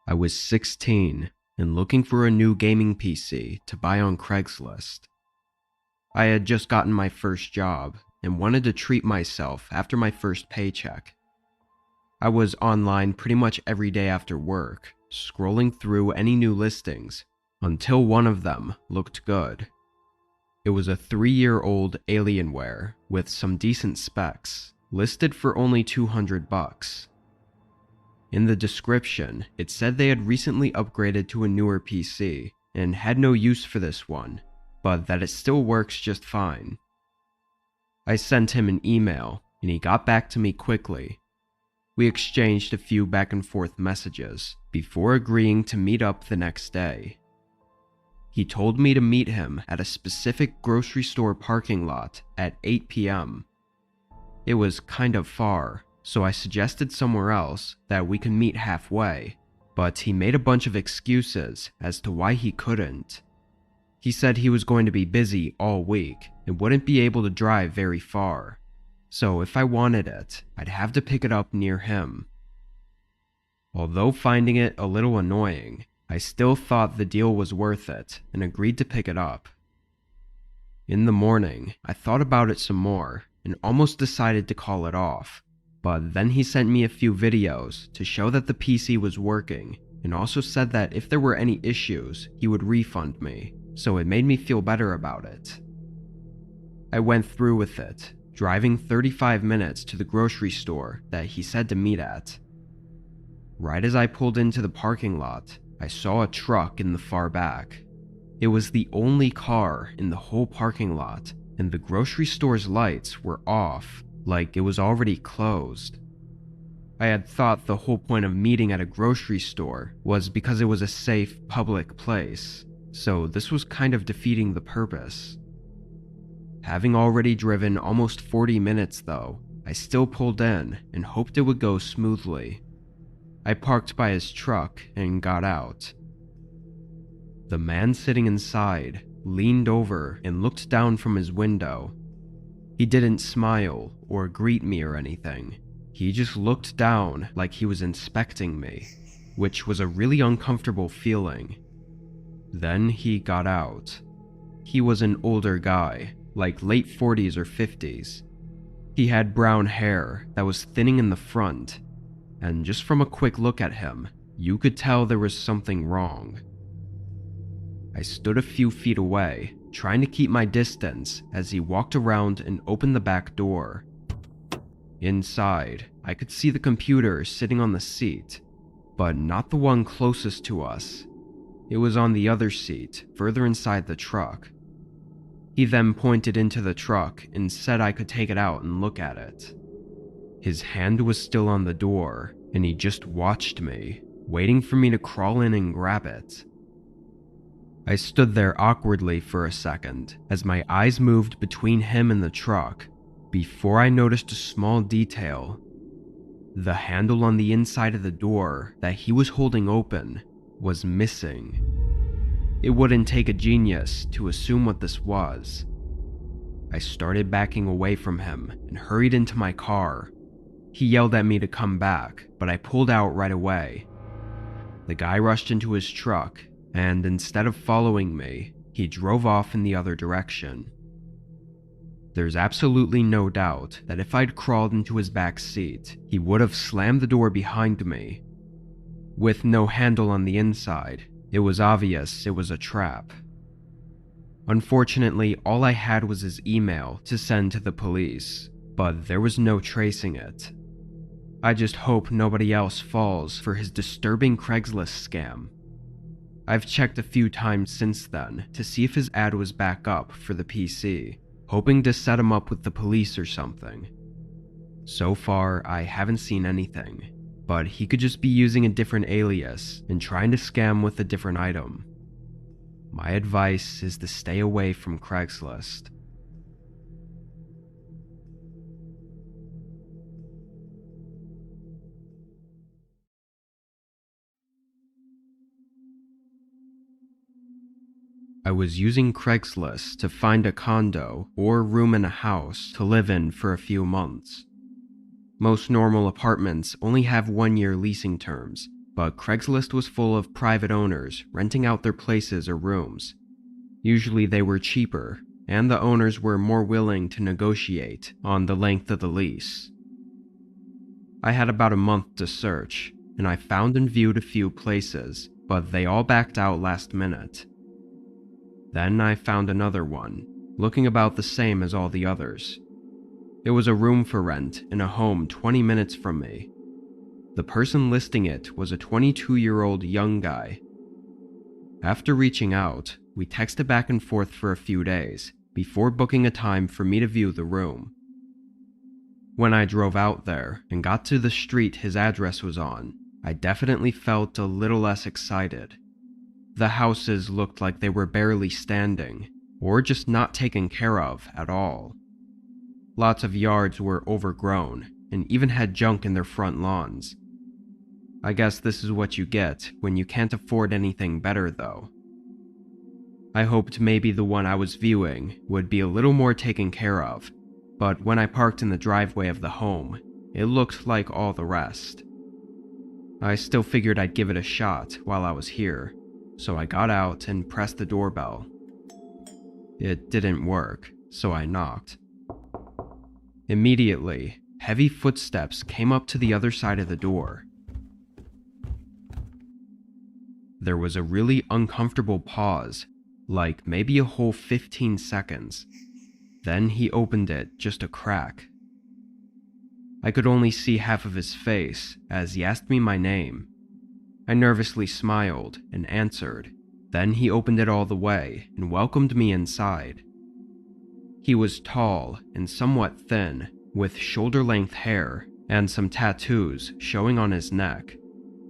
I was 16 and looking for a new gaming PC to buy on Craigslist. I had just gotten my first job and wanted to treat myself after my first paycheck. I was online pretty much every day after work, scrolling through any new listings until one of them looked good. It was a 3-year-old Alienware with some decent specs, listed for only $200. In the description, it said they had recently upgraded to a newer PC and had no use for this one, but that it still works just fine. I sent him an email, and he got back to me quickly. We exchanged a few back and forth messages before agreeing to meet up the next day. He told me to meet him at a specific grocery store parking lot at 8 p.m. It was kind of far, so I suggested somewhere else that we could meet halfway, but he made a bunch of excuses as to why he couldn't. He said he was going to be busy all week and wouldn't be able to drive very far, so if I wanted it, I'd have to pick it up near him. Although finding it a little annoying, I still thought the deal was worth it and agreed to pick it up. In the morning, I thought about it some more and almost decided to call it off, but then he sent me a few videos to show that the PC was working and also said that if there were any issues, he would refund me, so it made me feel better about it. I went through with it, driving 35 minutes to the grocery store that he said to meet at. Right as I pulled into the parking lot, I saw a truck in the far back. It was the only car in the whole parking lot, and the grocery store's lights were off, like it was already closed. I had thought the whole point of meeting at a grocery store was because it was a safe, public place, so this was kind of defeating the purpose. Having already driven almost 40 minutes though, I still pulled in and hoped it would go smoothly. I parked by his truck and got out. The man sitting inside leaned over and looked down from his window. He didn't smile or greet me or anything. He just looked down like he was inspecting me, which was a really uncomfortable feeling. Then he got out. He was an older guy, like late 40s or 50s. He had brown hair that was thinning in the front, and just from a quick look at him, you could tell there was something wrong. I stood a few feet away, trying to keep my distance as he walked around and opened the back door. Inside, I could see the computer sitting on the seat, but not the one closest to us. It was on the other seat, further inside the truck. He then pointed into the truck and said I could take it out and look at it. His hand was still on the door, and he just watched me, waiting for me to crawl in and grab it. I stood there awkwardly for a second as my eyes moved between him and the truck before I noticed a small detail. The handle on the inside of the door that he was holding open was missing. It wouldn't take a genius to assume what this was. I started backing away from him and hurried into my car. He yelled at me to come back, but I pulled out right away. The guy rushed into his truck, and instead of following me, he drove off in the other direction. There's absolutely no doubt that if I'd crawled into his back seat, he would have slammed the door behind me. With no handle on the inside, it was obvious it was a trap. Unfortunately, all I had was his email to send to the police, but there was no tracing it. I just hope nobody else falls for his disturbing Craigslist scam. I've checked a few times since then to see if his ad was back up for the PC, hoping to set him up with the police or something. So far, I haven't seen anything, but he could just be using a different alias and trying to scam with a different item. My advice is to stay away from Craigslist. I was using Craigslist to find a condo or room in a house to live in for a few months. Most normal apartments only have 1-year leasing terms, but Craigslist was full of private owners renting out their places or rooms. Usually they were cheaper, and the owners were more willing to negotiate on the length of the lease. I had about a month to search, and I found and viewed a few places, but they all backed out last minute. Then I found another one, looking about the same as all the others. It was a room for rent in a home 20 minutes from me. The person listing it was a 22-year-old young guy. After reaching out, we texted back and forth for a few days before booking a time for me to view the room. When I drove out there and got to the street his address was on, I definitely felt a little less excited. The houses looked like they were barely standing, or just not taken care of at all. Lots of yards were overgrown and even had junk in their front lawns. I guess this is what you get when you can't afford anything better though. I hoped maybe the one I was viewing would be a little more taken care of, but when I parked in the driveway of the home, it looked like all the rest. I still figured I'd give it a shot while I was here, so I got out and pressed the doorbell. It didn't work, so I knocked. Immediately, heavy footsteps came up to the other side of the door. There was a really uncomfortable pause, like maybe a whole 15 seconds. Then he opened it just a crack. I could only see half of his face as he asked me my name. I nervously smiled and answered. Then he opened it all the way and welcomed me inside. He was tall and somewhat thin, with shoulder-length hair and some tattoos showing on his neck,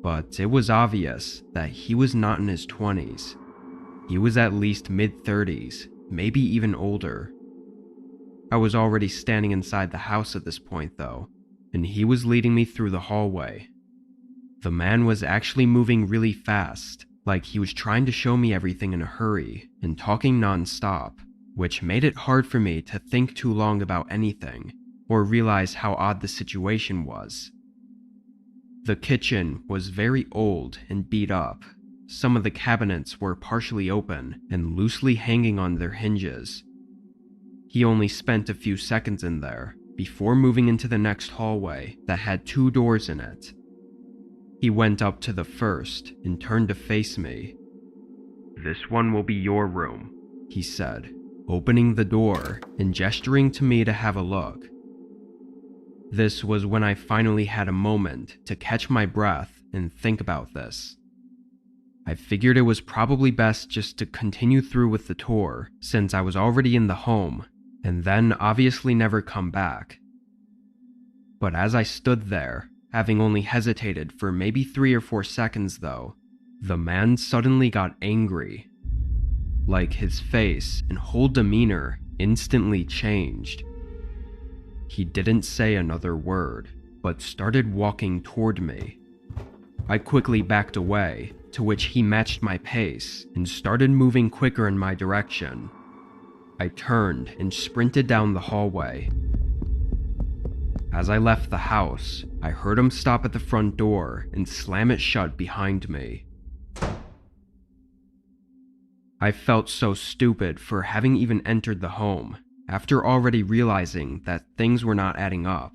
but it was obvious that he was not in his 20s. He was at least mid-30s, maybe even older. I was already standing inside the house at this point though, and he was leading me through the hallway. The man was actually moving really fast, like he was trying to show me everything in a hurry and talking non-stop, which made it hard for me to think too long about anything or realize how odd the situation was. The kitchen was very old and beat up. Some of the cabinets were partially open and loosely hanging on their hinges. He only spent a few seconds in there before moving into the next hallway that had 2 doors in it. He went up to the first and turned to face me. "This one will be your room," he said, opening the door and gesturing to me to have a look. This was when I finally had a moment to catch my breath and think about this. I figured it was probably best just to continue through with the tour since I was already in the home, and then obviously never come back. But as I stood there, having only hesitated for maybe 3 or 4 seconds though, the man suddenly got angry. Like his face and whole demeanor instantly changed. He didn't say another word, but started walking toward me. I quickly backed away, to which he matched my pace and started moving quicker in my direction. I turned and sprinted down the hallway. As I left the house, I heard him stop at the front door and slam it shut behind me. I felt so stupid for having even entered the home, after already realizing that things were not adding up.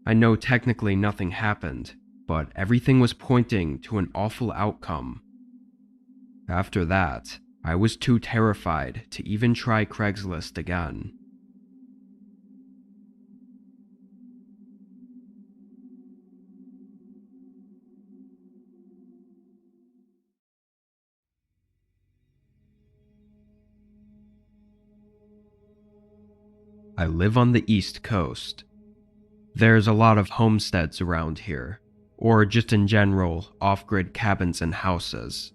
I know technically nothing happened, but everything was pointing to an awful outcome. After that, I was too terrified to even try Craigslist again. I live on the East Coast. There's a lot of homesteads around here, or just in general, off-grid cabins and houses.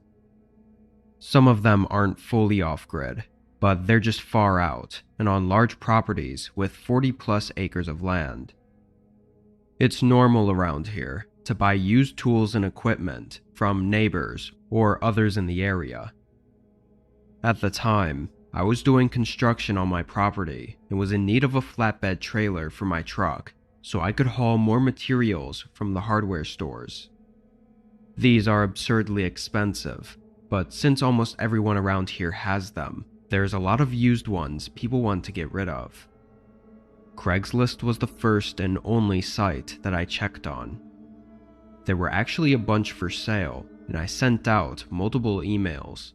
Some of them aren't fully off-grid, but they're just far out and on large properties with 40+ acres of land. It's normal around here to buy used tools and equipment from neighbors or others in the area. At the time, I was doing construction on my property and was in need of a flatbed trailer for my truck so I could haul more materials from the hardware stores. These are absurdly expensive, but since almost everyone around here has them, there's a lot of used ones people want to get rid of. Craigslist was the first and only site that I checked on. There were actually a bunch for sale, and I sent out multiple emails.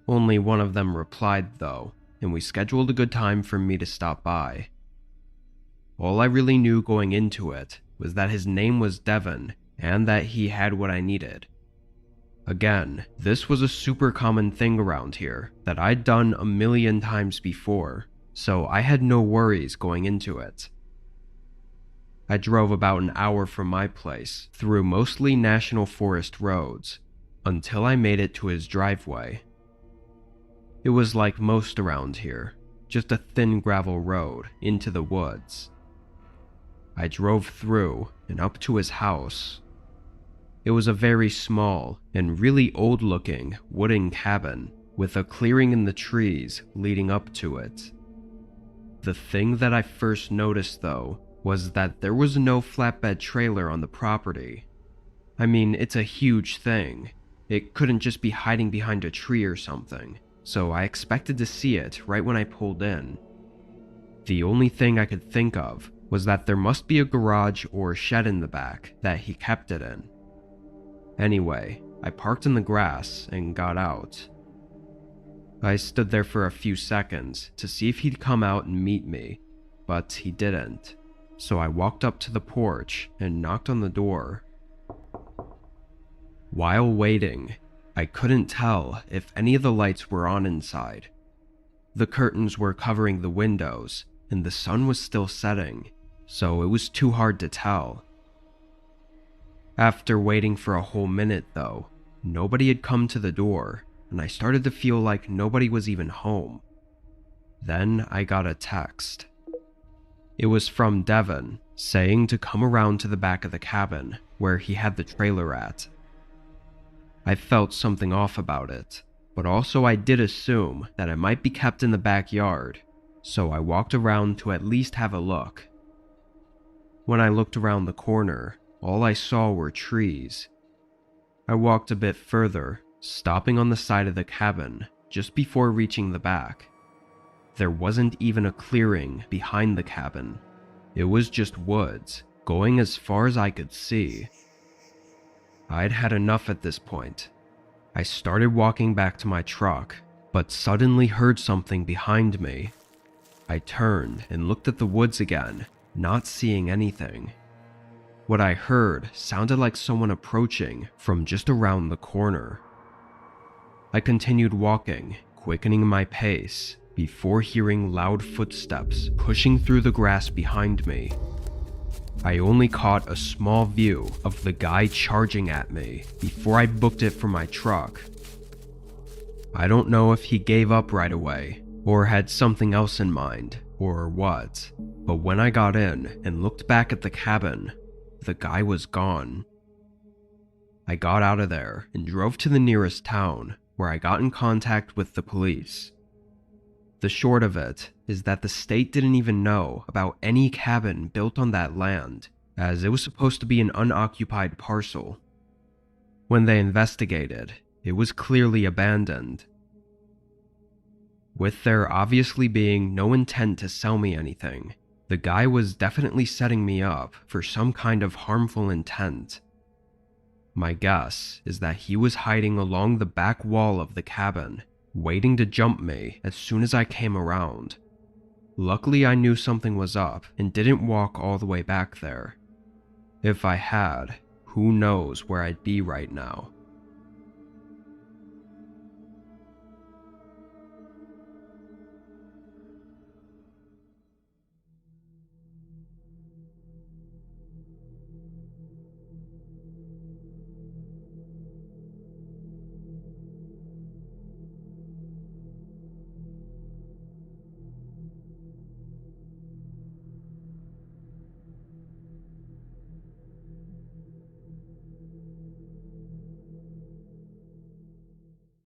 Only one of them replied though, and we scheduled a good time for me to stop by. All I really knew going into it was that his name was Devin and that he had what I needed. Again, this was a super common thing around here that I'd done a million times before, so I had no worries going into it. I drove about an hour from my place through mostly national forest roads until I made it to his driveway. It was like most around here, just a thin gravel road into the woods. I drove through and up to his house. It was a very small and really old-looking wooden cabin with a clearing in the trees leading up to it. The thing that I first noticed though was that there was no flatbed trailer on the property. I mean, it's a huge thing. It couldn't just be hiding behind a tree or something, so I expected to see it right when I pulled in. The only thing I could think of was that there must be a garage or shed in the back that he kept it in. Anyway, I parked in the grass and got out. I stood there for a few seconds to see if he'd come out and meet me, but he didn't. So I walked up to the porch and knocked on the door. While waiting, I couldn't tell if any of the lights were on inside. The curtains were covering the windows and the sun was still setting, so it was too hard to tell. After waiting for a whole minute though, nobody had come to the door, and I started to feel like nobody was even home. Then I got a text. It was from Devin, saying to come around to the back of the cabin where he had the trailer at. I felt something off about it, but also I did assume that it might be kept in the backyard, so I walked around to at least have a look. When I looked around the corner, all I saw were trees. I walked a bit further, stopping on the side of the cabin just before reaching the back. There wasn't even a clearing behind the cabin. It was just woods, going as far as I could see. I'd had enough at this point. I started walking back to my truck, but suddenly heard something behind me. I turned and looked at the woods again, not seeing anything. What I heard sounded like someone approaching from just around the corner. I continued walking, quickening my pace, before hearing loud footsteps pushing through the grass behind me. I only caught a small view of the guy charging at me before I booked it for my truck. I don't know if he gave up right away, or had something else in mind, or what, but when I got in and looked back at the cabin, the guy was gone. I got out of there and drove to the nearest town, where I got in contact with the police. The short of it is that the state didn't even know about any cabin built on that land, as it was supposed to be an unoccupied parcel. When they investigated, it was clearly abandoned. With there obviously being no intent to sell me anything, the guy was definitely setting me up for some kind of harmful intent. My guess is that he was hiding along the back wall of the cabin, waiting to jump me as soon as I came around. Luckily, I knew something was up and didn't walk all the way back there. If I had, who knows where I'd be right now.